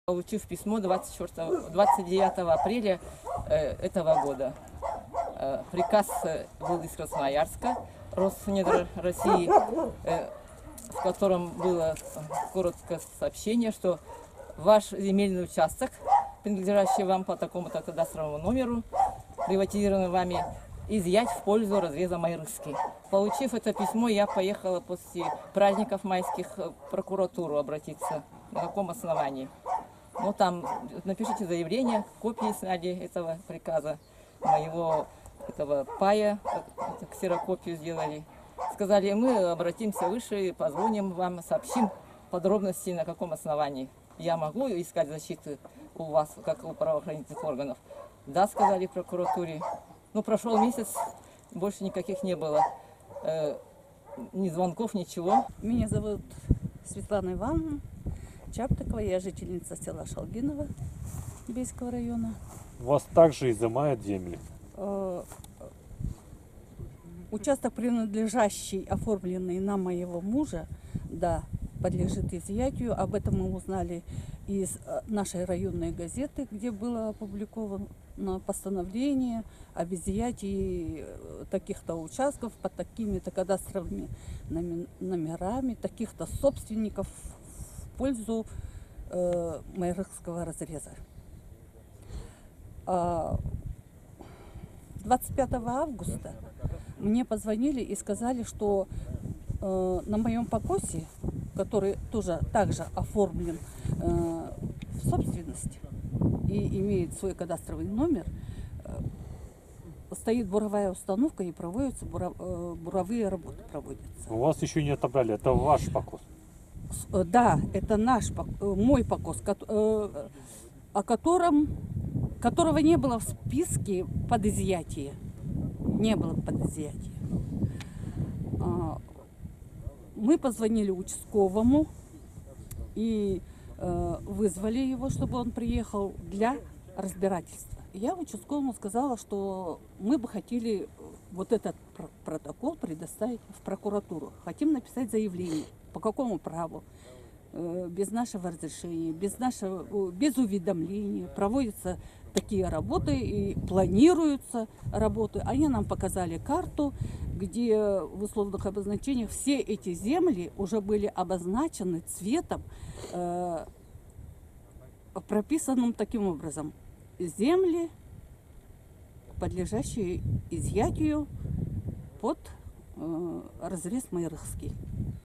Получив письмо 29 апреля этого года. Приказ был из Красноярска, Роснедр России, в котором было короткое сообщение, что ваш земельный участок, принадлежащий вам по такому-то кадастровому номеру, приватизированный вами, изъять в пользу разреза Майрыский. Получив это письмо, я поехала после праздников майских в прокуратуру обратиться. На каком основании? Ну, там напишите заявление, копии сняли этого приказа, моего этого пая, ксерокопию сделали. Сказали, мы обратимся выше, позвоним вам, сообщим подробности, на каком основании я могу искать защиту у вас, как у правоохранительных органов. Да, сказали в прокуратуре. Ну, прошел месяц, больше никаких не было, ни звонков, ничего. Меня зовут Светлана Ивановна Чаптыкова, я жительница села Шалгиново Бийского района. У вас также изымают земли? Участок, принадлежащий, оформленный на моего мужа, да, подлежит изъятию. Об этом мы узнали из нашей районной газеты, где было опубликовано постановление об изъятии таких-то участков под такими-то кадастровыми номерами, таких-то собственников в пользу Майрыкского разреза. 25 августа мне позвонили и сказали, что на моем покосе, который тоже также оформлен в собственность и имеет свой кадастровый номер, стоит буровая установка и проводятся буровые работы. У вас еще не отобрали, это ваш покос? Да, это мой покос, которого не было в списке под изъятие. Не было под изъятие. Мы позвонили участковому и вызвали его, чтобы он приехал для разбирательства. Я участковому сказала, что мы бы хотели вот этот протокол предоставить в прокуратуру. Хотим написать заявление. По какому праву? Без нашего разрешения, без уведомления проводятся такие работы и планируются работы. Они нам показали карту, где в условных обозначениях все эти земли уже были обозначены цветом, прописанным таким образом. Земли, подлежащие изъятию под разрез Майрыкский.